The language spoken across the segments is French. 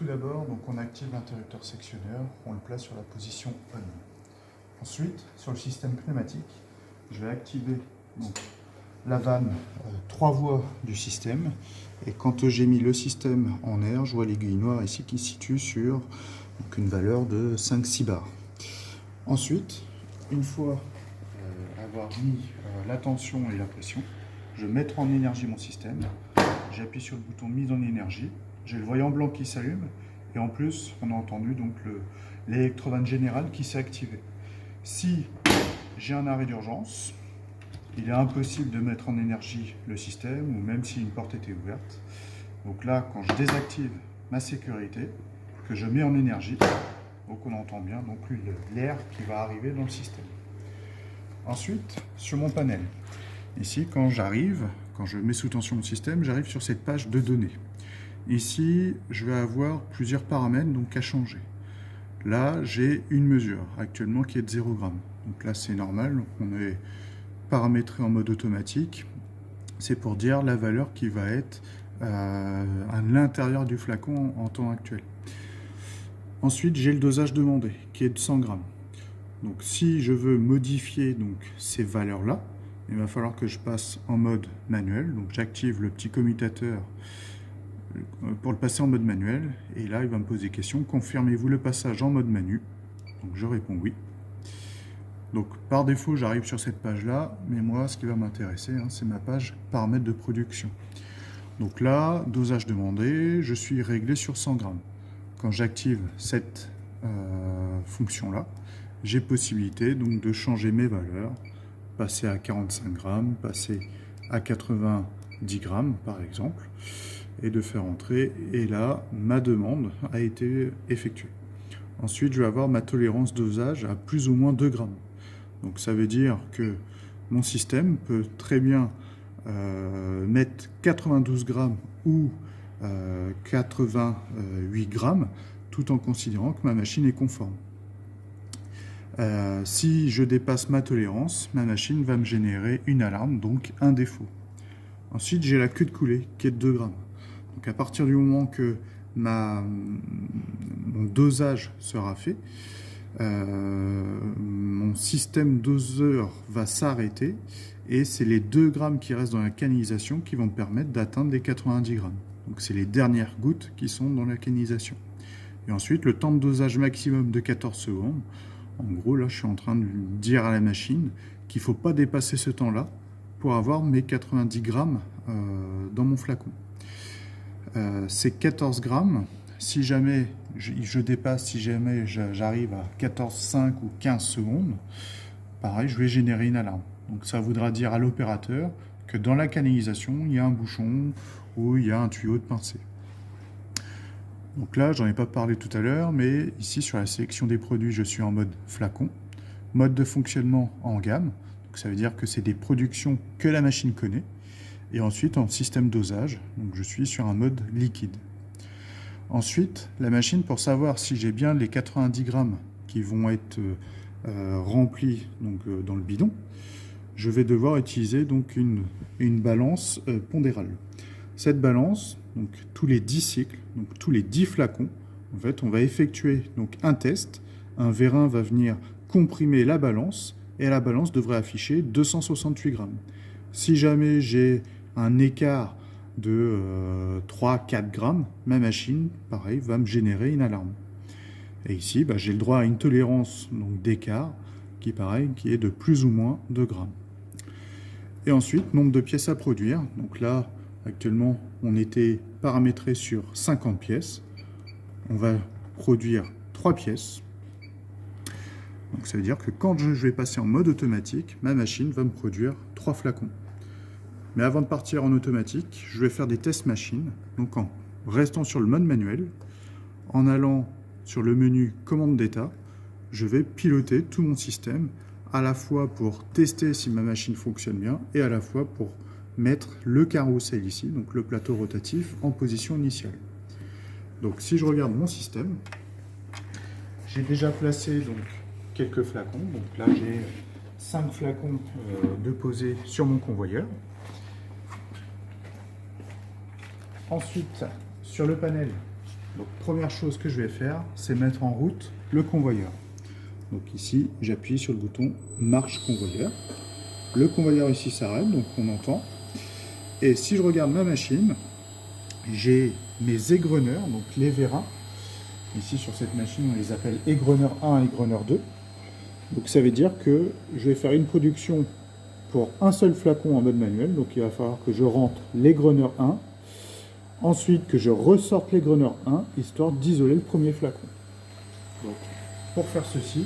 Tout d'abord, donc on active l'interrupteur sectionneur, on le place sur la position on. Ensuite, sur le système pneumatique, je vais activer donc, la vanne 3 voies du système. Et quand j'ai mis le système en air, je vois l'aiguille noire ici qui se situe sur donc, une valeur de 5-6 bars. Ensuite, une fois avoir mis la tension et la pression, je vais mettre en énergie mon système. J'appuie sur le bouton mise en énergie. J'ai le voyant blanc qui s'allume. Et en plus, on a entendu donc l'électrovanne générale qui s'est activée. Si j'ai un arrêt d'urgence, il est impossible de mettre en énergie le système, ou même si une porte était ouverte. Donc là, quand je désactive ma sécurité, que je mets en énergie, donc on entend bien donc l'air qui va arriver dans le système. Ensuite, sur mon panel, ici, quand je mets sous tension mon système, j'arrive sur cette page de données. Ici, je vais avoir plusieurs paramètres donc, à changer. Là, j'ai une mesure actuellement qui est de 0 g. Donc là, c'est normal. Donc, on est paramétré en mode automatique. C'est pour dire la valeur qui va être à l'intérieur du flacon en temps actuel. Ensuite, j'ai le dosage demandé qui est de 100 g. Donc, si je veux modifier donc, ces valeurs-là, il va falloir que je passe en mode manuel. Donc, j'active le petit commutateur pour le passer en mode manuel, et là il va me poser question, confirmez-vous le passage en mode manu? Donc je réponds oui. Donc par défaut j'arrive sur cette page là, mais moi ce qui va m'intéresser c'est ma page paramètres de production. Donc là, dosage demandé, je suis réglé sur 100 g. Quand j'active cette fonction là, j'ai possibilité donc de changer mes valeurs, passer à 45 g, passer à 90 g par exemple, et de faire entrer, et là ma demande a été effectuée. Ensuite je vais avoir ma tolérance dosage à plus ou moins 2 g. Donc ça veut dire que mon système peut très bien mettre 92 g ou 88 g tout en considérant que ma machine est conforme. Si je dépasse ma tolérance, ma machine va me générer une alarme, donc un défaut. Ensuite j'ai la queue de coulée qui est de 2 g. Donc à partir du moment que mon dosage sera fait, mon système doseur va s'arrêter et c'est les 2 g qui restent dans la canalisation qui vont me permettre d'atteindre les 90 g. Donc c'est les dernières gouttes qui sont dans la canalisation. Et ensuite le temps de dosage maximum de 14 secondes. En gros là je suis en train de dire à la machine qu'il ne faut pas dépasser ce temps-là pour avoir mes 90 g dans mon flacon. C'est 14 g. Si jamais je dépasse, si jamais j'arrive à 14,5 ou 15 secondes, pareil, je vais générer une alarme. Donc ça voudra dire à l'opérateur que dans la canalisation, il y a un bouchon ou il y a un tuyau de pincée. Donc là, j'en ai pas parlé tout à l'heure, mais ici sur la sélection des produits, je suis en mode flacon. Mode de fonctionnement en gamme. Donc ça veut dire que c'est des productions que la machine connaît. Et ensuite en système dosage, donc je suis sur un mode liquide. Ensuite, la machine, pour savoir si j'ai bien les 90 g qui vont être remplis donc, dans le bidon, je vais devoir utiliser donc une balance pondérale. Cette balance, donc tous les 10 cycles, donc tous les 10 flacons, en fait, on va effectuer donc un test. Un vérin va venir comprimer la balance et la balance devrait afficher 268 g. Si jamais j'ai un écart de 3-4 g, ma machine, pareil, va me générer une alarme. Et ici, j'ai le droit à une tolérance d'écart qui, pareil, qui est de plus ou moins 2 g. Et ensuite, nombre de pièces à produire. Donc là, actuellement, on était paramétré sur 50 pièces. On va produire 3 pièces. Donc ça veut dire que quand je vais passer en mode automatique, ma machine va me produire 3 flacons. Mais avant de partir en automatique, je vais faire des tests machines. Donc en restant sur le mode manuel, en allant sur le menu commande d'état, je vais piloter tout mon système, à la fois pour tester si ma machine fonctionne bien, et à la fois pour mettre le carrousel ici, donc le plateau rotatif, en position initiale. Donc si je regarde mon système, j'ai déjà placé donc, quelques flacons. Donc là j'ai 5 flacons de posés sur mon convoyeur. Ensuite, sur le panel, Donc première chose que je vais faire, c'est mettre en route le convoyeur. Donc ici, j'appuie sur le bouton marche convoyeur. Le convoyeur ici s'arrête, donc on entend. Et si je regarde ma machine, j'ai mes égreneurs, donc les vérins. Ici sur cette machine, on les appelle égreneur 1 et égreneur 2. Donc ça veut dire que je vais faire une production pour un seul flacon en mode manuel. Donc il va falloir que je rentre l'égreneur 1, ensuite que je ressorte l'égreneur 1, histoire d'isoler le premier flacon. Donc pour faire ceci,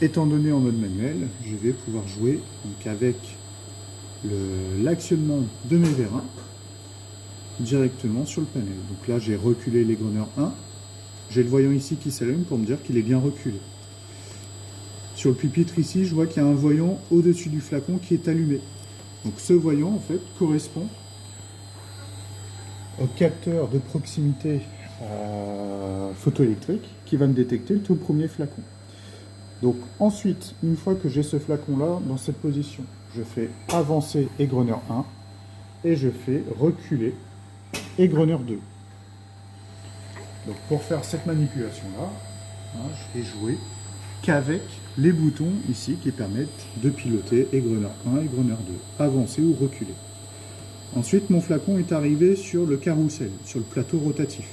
étant donné en mode manuel, je vais pouvoir jouer donc avec l'actionnement de mes vérins directement sur le panel. Donc là, j'ai reculé l'égreneur 1. J'ai le voyant ici qui s'allume pour me dire qu'il est bien reculé. Sur le pupitre ici, je vois qu'il y a un voyant au-dessus du flacon qui est allumé. Donc ce voyant, en fait, correspond au capteur de proximité photoélectrique qui va me détecter le tout premier flacon. Donc ensuite, une fois que j'ai ce flacon-là dans cette position, je fais avancer égreneur 1 et je fais reculer égreneur 2. Donc pour faire cette manipulation-là, je vais jouer qu'avec les boutons ici qui permettent de piloter égreneur 1, égreneur 2, avancer ou reculer. Ensuite, mon flacon est arrivé sur le carrousel, sur le plateau rotatif.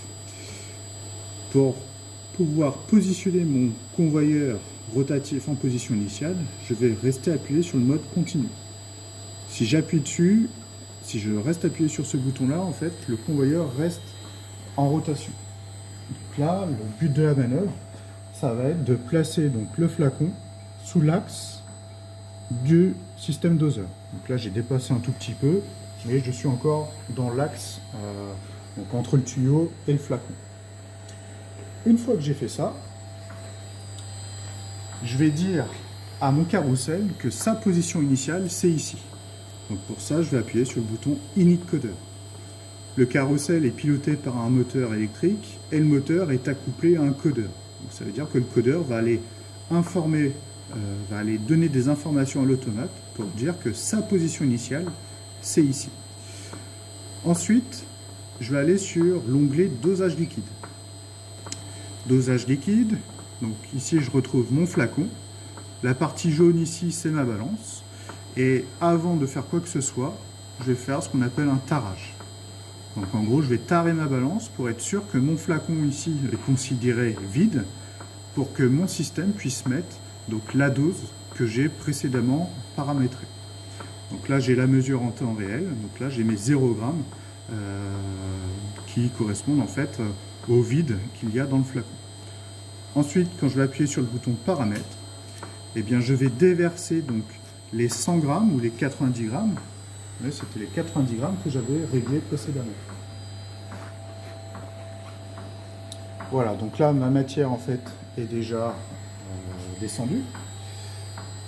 Pour pouvoir positionner mon convoyeur rotatif en position initiale, je vais rester appuyé sur le mode continu. Si j'appuie dessus, si je reste appuyé sur ce bouton-là, en fait, le convoyeur reste en rotation. Donc là, le but de la manœuvre, ça va être de placer donc le flacon sous l'axe du système doseur. Donc là, j'ai dépassé un tout petit peu, mais je suis encore dans l'axe donc entre le tuyau et le flacon. Une fois que j'ai fait ça, je vais dire à mon carrousel que sa position initiale, c'est ici. Donc pour ça, je vais appuyer sur le bouton Init Coder. Le carrousel est piloté par un moteur électrique et le moteur est accouplé à un codeur. Donc ça veut dire que le codeur va aller informer, va aller donner des informations à l'automate pour dire que sa position initiale, c'est ici. Ensuite, je vais aller sur l'onglet Dosage liquide. Dosage liquide, donc ici je retrouve mon flacon. La partie jaune ici, c'est ma balance. Et avant de faire quoi que ce soit, je vais faire ce qu'on appelle un tarage. Donc en gros, je vais tarer ma balance pour être sûr que mon flacon ici est considéré vide pour que mon système puisse mettre donc, la dose que j'ai précédemment paramétrée. Donc là, j'ai la mesure en temps réel. Donc là, j'ai mes 0 grammes qui correspondent en fait au vide qu'il y a dans le flacon. Ensuite, quand je vais appuyer sur le bouton paramètres, eh bien, je vais déverser donc les 100 grammes ou les 90 grammes. C'était les 90 grammes que j'avais réglés précédemment. Voilà, donc là, ma matière en fait est déjà descendue.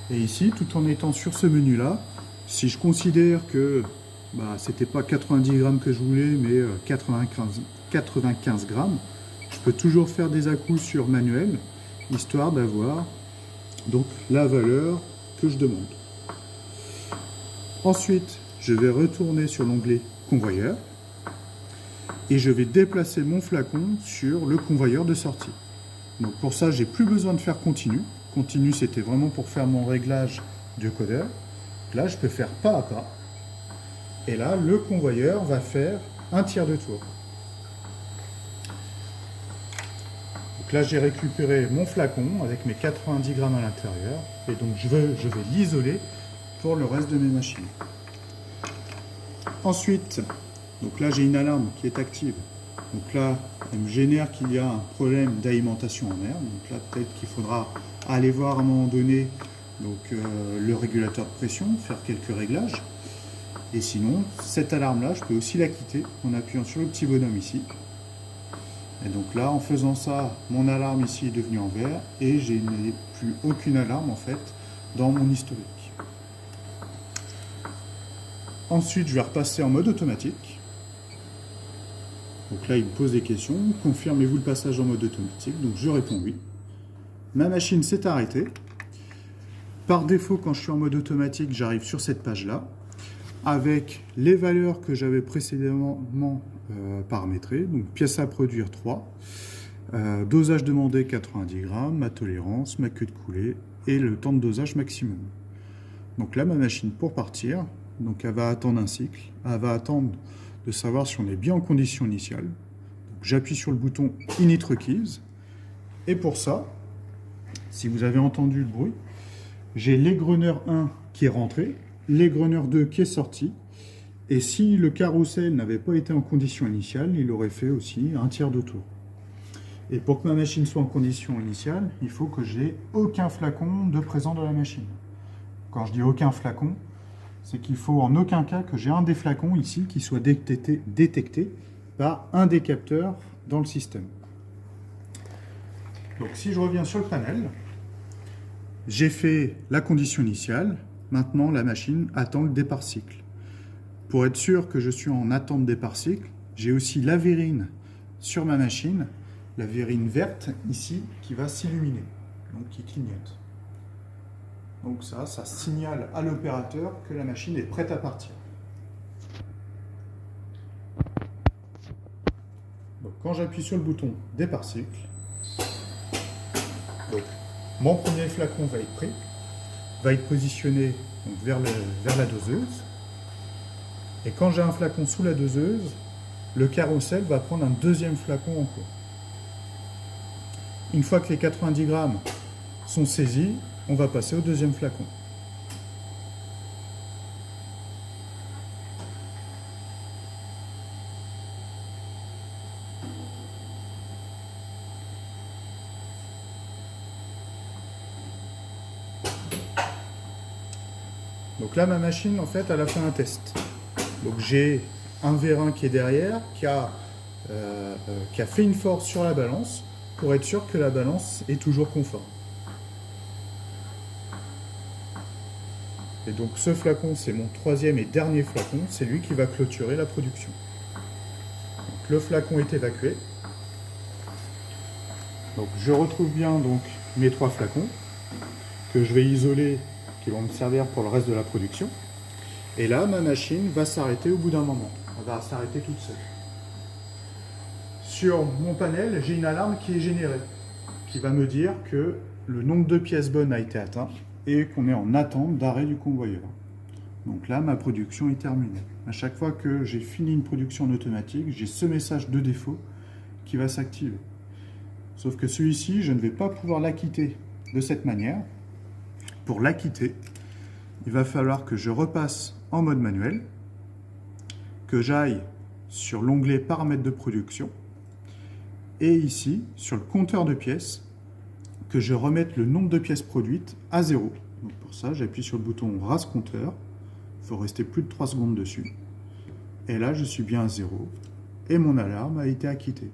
Et ici, tout en étant sur ce menu-là, si je considère que c'était pas 90 grammes que je voulais, mais 95 grammes, je peux toujours faire des à-coups sur manuel, histoire d'avoir donc la valeur que je demande. Ensuite, je vais retourner sur l'onglet convoyeur et je vais déplacer mon flacon sur le convoyeur de sortie. Donc pour ça, j'ai plus besoin de faire continu. Continu, c'était vraiment pour faire mon réglage du codeur. Là, je peux faire pas à pas. Et là, le convoyeur va faire un tiers de tour. Donc là, j'ai récupéré mon flacon avec mes 90 grammes à l'intérieur. Et donc, je vais l'isoler pour le reste de mes machines. Ensuite, donc là, j'ai une alarme qui est active. Donc là, elle me génère qu'il y a un problème d'alimentation en air. Donc là, peut-être qu'il faudra aller voir à un moment donné donc, le régulateur de pression, faire quelques réglages. Et sinon, cette alarme-là, je peux aussi la quitter en appuyant sur le petit bonhomme ici. Et donc là, en faisant ça, mon alarme ici est devenue en vert et je n'ai plus aucune alarme en fait dans mon historique. Ensuite, je vais repasser en mode automatique. Donc là, il me pose des questions. Confirmez-vous le passage en mode automatique? Donc je réponds oui. Ma machine s'est arrêtée. Par défaut, quand je suis en mode automatique, j'arrive sur cette page-là. avec les valeurs que j'avais précédemment paramétrées. Donc pièce à produire 3, dosage demandé 90 grammes, ma tolérance, ma queue de coulée et le temps de dosage maximum. Donc là, ma machine pour partir, donc elle va attendre un cycle, elle va attendre de savoir si on est bien en condition initiale. J'appuie sur le bouton Init Requise, et pour ça, si vous avez entendu le bruit, j'ai l'égreneur 1 qui est rentré, l'égreneur 2 qui est sorti, et si le carrousel n'avait pas été en condition initiale, il aurait fait aussi un tiers de tour. Et pour que ma machine soit en condition initiale, il faut que j'ai aucun flacon de présent dans la machine. Quand je dis aucun flacon, c'est qu'il faut en aucun cas que j'ai un des flacons ici qui soit détecté par un des capteurs dans le système. Donc si je reviens sur le panel, j'ai fait la condition initiale, maintenant la machine attend le départ cycle. Pour être sûr que je suis en attente départ cycle, j'ai aussi la vérine sur ma machine, la vérine verte ici qui va s'illuminer, donc qui clignote. Donc ça signale à l'opérateur que la machine est prête à partir. Donc quand j'appuie sur le bouton départ cycle, donc, mon premier flacon va être pris, va être positionné donc, vers la doseuse. Et quand j'ai un flacon sous la doseuse, le carrousel va prendre un deuxième flacon en cours. Une fois que les 90 grammes sont saisis, on va passer au deuxième flacon. Donc là, ma machine, en fait, elle a fait un test. Donc j'ai un vérin qui est derrière, qui a fait une force sur la balance, pour être sûr que la balance est toujours conforme. Et donc ce flacon, c'est mon troisième et dernier flacon, c'est lui qui va clôturer la production. Donc, le flacon est évacué. Donc je retrouve bien donc mes 3 flacons, que je vais isoler, qui vont me servir pour le reste de la production. Et là, ma machine va s'arrêter au bout d'un moment. Elle va s'arrêter toute seule. Sur mon panel, j'ai une alarme qui est générée, qui va me dire que le nombre de pièces bonnes a été atteint et qu'on est en attente d'arrêt du convoyeur. Donc là, ma production est terminée. À chaque fois que j'ai fini une production en automatique, j'ai ce message de défaut qui va s'activer. Sauf que celui-ci, je ne vais pas pouvoir l'acquitter de cette manière. Pour l'acquitter, il va falloir que je repasse en mode manuel, que j'aille sur l'onglet paramètres de production, et ici, sur le compteur de pièces, que je remette le nombre de pièces produites à 0. Donc pour ça, j'appuie sur le bouton RAS compteur, il faut rester plus de 3 secondes dessus, et là je suis bien à 0, et mon alarme a été acquittée.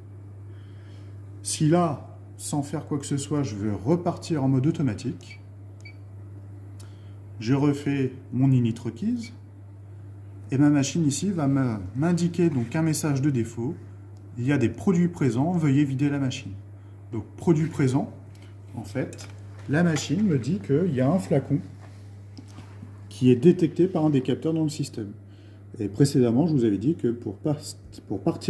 Si là, sans faire quoi que ce soit, je veux repartir en mode automatique, je refais mon init requise, et ma machine ici va m'indiquer donc un message de défaut. Il y a des produits présents, veuillez vider la machine. Donc produit présent, en fait, la machine me dit qu'il y a un flacon qui est détecté par un des capteurs dans le système. Et précédemment, je vous avais dit que pour partir